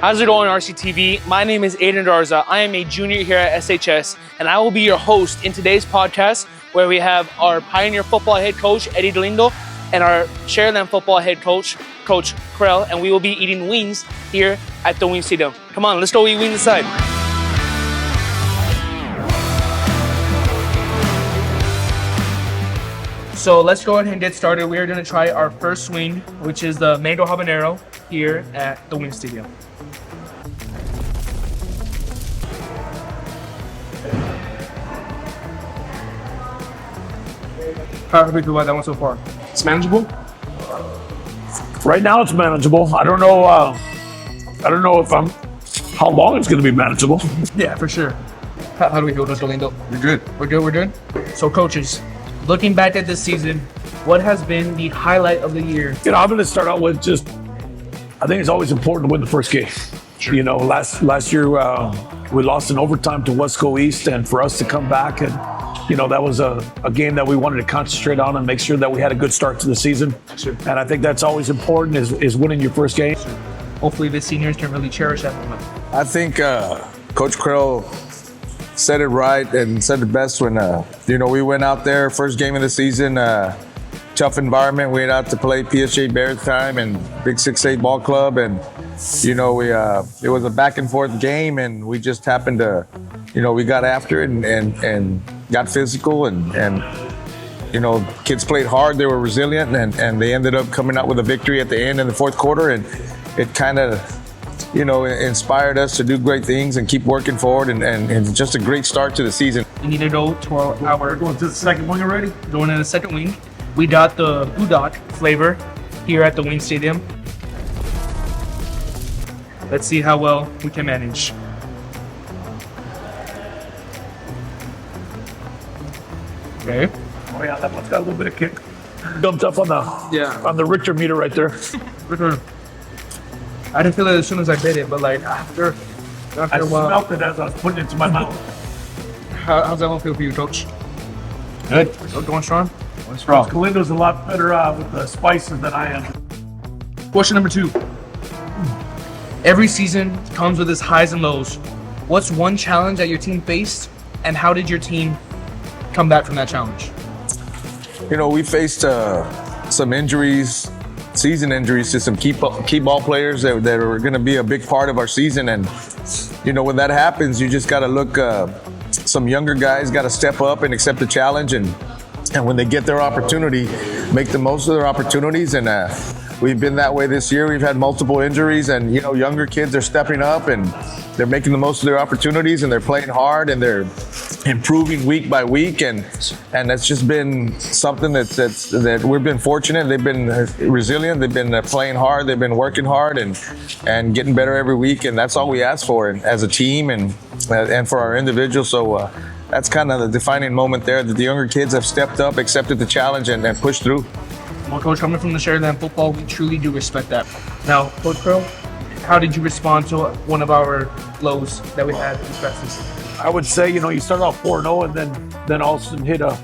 How's it going, RCTV? My name is Aiden Darza. I am a junior here at SHS, and I will be your host in today's podcast, where we have our Pioneer football head coach, Eddie Delindo, and our Shareland football head coach, Coach Krell, and we will be eating wings here at the Wing Stadium. Come on, let's go eat wings inside. So let's go ahead and get started. We are going to try our first wing, which is the mango habanero here at the Wing Stadium. How do we feel about that one so far? It's manageable? Right now it's manageable. I don't know if how long it's going to be manageable. Yeah, for sure. How do we feel, Mr. Lindo? You're good. We're good? So coaches, looking back at this season, what has been the highlight of the year? I'm going to start out with I think it's always important to win the first game. Sure. Last year we lost in overtime to Wesco East, and for us to come back and that was a game that we wanted to concentrate on and make sure that we had a good start to the season. Sure. And I think that's always important is winning your first game. Sure. Hopefully the seniors can really cherish that moment. I think Coach Krell said it right and said it best when we went out there, first game of the season, tough environment. We went out to play PSG Bears time and Big 6-8 ball club, and it was a back and forth game, and we just happened to we got after it and got physical and kids played hard. They were resilient, and they ended up coming out with a victory at the end in the fourth quarter, and it kind of inspired us to do great things and keep working forward, and just a great start to the season. We need to go to our Going to the second wing already? Going to the second wing. We got the Budok flavor here at the Wing Stadium. Let's see how well we can manage. Okay. Oh yeah, that one's got a little bit of kick. Dumped up on the Richter meter right there. I didn't feel it as soon as I bit it, but after I a while. smelled it as I was putting it into my mouth. How's that one feel for you, Coach? Good. Going strong? Galindo's a lot better with the spices than I am. Question number 2. Every season comes with its highs and lows. What's one challenge that your team faced, and how did your team come back from that challenge? We faced some injuries, season injuries to some key ball players that are going to be a big part of our season, and when that happens, you just got to look. Some younger guys got to step up and accept the challenge, and when they get their opportunity, make the most of their opportunities. And we've been that way this year. We've had multiple injuries, and younger kids are stepping up and they're making the most of their opportunities, and they're playing hard, and they're improving week by week, and that's just been something that we've been fortunate. They've been resilient. They've been playing hard. They've been working hard and getting better every week, and that's all we ask for as a team and for our individuals. So that's kind of the defining moment there, that the younger kids have stepped up, accepted the challenge, and pushed through. Well, Coach, coming from the Shareland football, we truly do respect that. Now, Coach Crow, how did you respond to one of our lows that we had this past season? I would say, you start off 4-0 and then all of a sudden hit a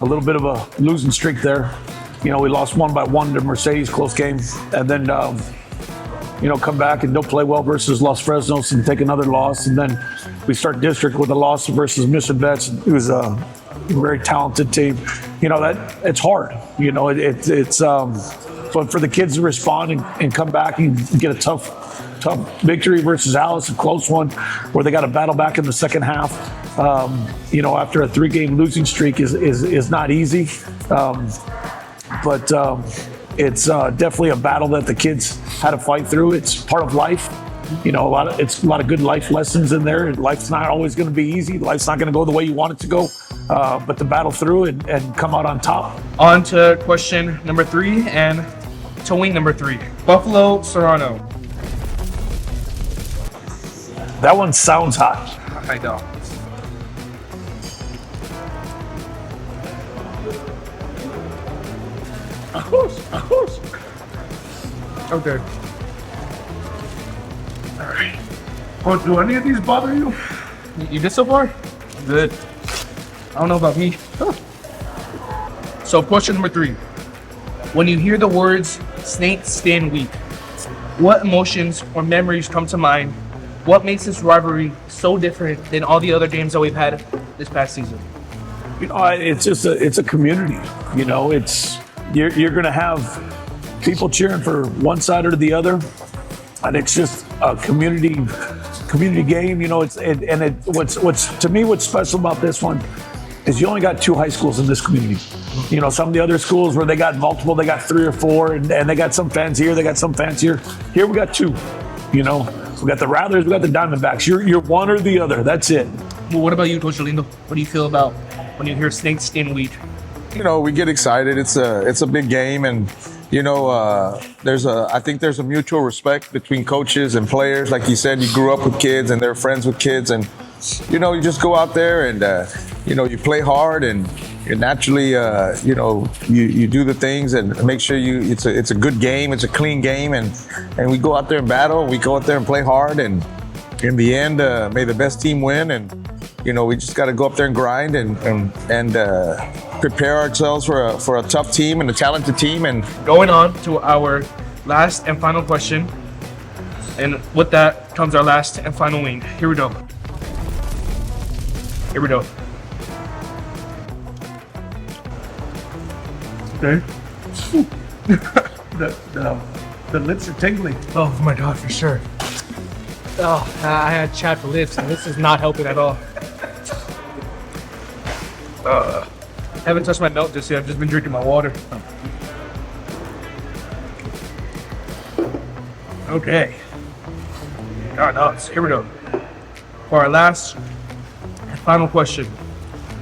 little bit of a losing streak there. We lost 1-1 to Mercedes, close game, and then come back and don't play well versus Los Fresnos and take another loss, and then we start district with a loss versus Mission Vets, who's a very talented team. That it's hard. It's but for the kids to respond and come back and get a tough victory versus Alice, a close one where they got to battle back in the second half. After a 3-game losing streak is not easy. But it's definitely a battle that the kids had to fight through. It's part of life. It's a lot of good life lessons in there. Life's not always going to be easy. Life's not going to go the way you want it to go. But to battle through and come out on top. On to question number 3 and to wing number 3. Buffalo Serrano. That one sounds hot. I know. Of course. Okay. All right. Well, do any of these bother you? You good so far? Good. I don't know about me. So question number 3. When you hear the words snake skin week, what emotions or memories come to mind? What makes this rivalry so different than all the other games that we've had this past season? It's a community. You're going to have people cheering for one side or the other, and it's just a community game. What's special about this one is you only got 2 high schools in this community. Some of the other schools where they got multiple, they got 3 or 4, and they got some fans here, they got some fans here. Here we got 2. We got the Rattlers, we got the Diamondbacks. You're one or the other. That's it. Well, what about you, Coach Lindo? What do you feel about when you hear Snake Skin Week? We get excited. It's a big game, and I think there's a mutual respect between coaches and players. Like you said, you grew up with kids, and they're friends with kids, and you just go out there and you play hard, and you naturally you do the things and make sure it's a good game, it's a clean game, and we go out there and battle. We go out there and play hard, and in the end, may the best team win. And we just got to go up there and grind and prepare ourselves for a tough team and a talented team. And going on to our last and final question, and with that comes our last and final wing. Here we go. Okay. The lips are tingling. Oh my God, for sure. Oh, I had chapped lips, and this is not helping at all. I haven't touched my milk just yet. I've just been drinking my water. Okay. God knows. Here we go. For our last and final question,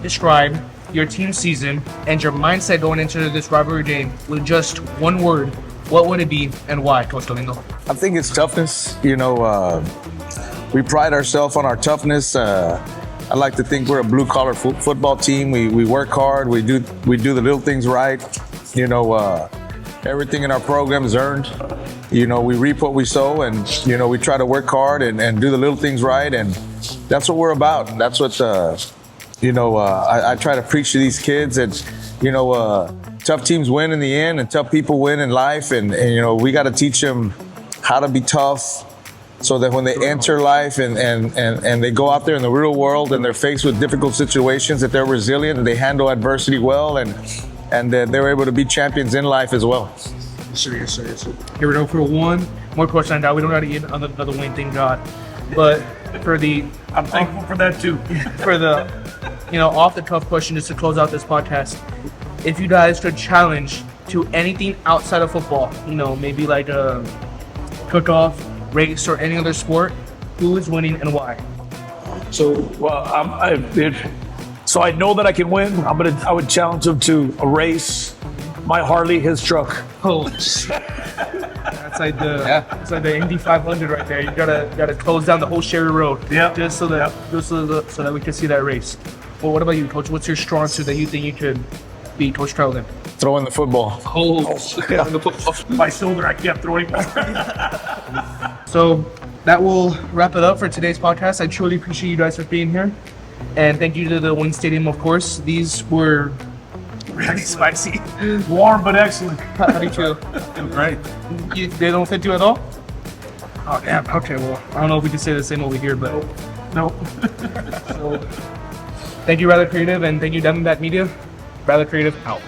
describe your team season and your mindset going into this rivalry game with just one word. What would it be and why, Coach Domingo? I think it's toughness. We pride ourselves on our toughness. I like to think we're a blue-collar football team. We work hard. We do the little things right. Everything in our program is earned. We reap what we sow, and we try to work hard and do the little things right, and that's what we're about. And that's what I try to preach to these kids that tough teams win in the end, and tough people win in life, and we got to teach them how to be tough, so that when they enter life and they go out there in the real world and they're faced with difficult situations, that they're resilient and they handle adversity well, and that they're able to be champions in life as well. Yes, sir. Here we go for one more question. Now we don't got to get on another wing, thank God. But I'm thankful for that too. For the off the cuff question, just to close out this podcast, if you guys could challenge to anything outside of football, maybe like a cook-off, race, or any other sport, who is winning and why? So I know that I can win. I would challenge him to a race. My Harley, his truck. Oh, that's like the Indy 500 right there. You gotta close down the whole Sherry Road. Yeah. Just so that we can see that race. Well, what about you, Coach? What's your strong suit that you think you could beat Coach Carlin? Throwing the football. My shoulder, I can't throw anymore. So that will wrap it up for today's podcast. I truly appreciate you guys for being here. And thank you to the Wing Stadium, of course. These were really spicy. Warm but excellent. How do you feel? Right. They don't fit you at all? Oh, damn. Okay, well, I don't know if we can say the same over here, but... No. So, thank you, Rather Creative, and thank you, Diamondback Media. Rather Creative, out.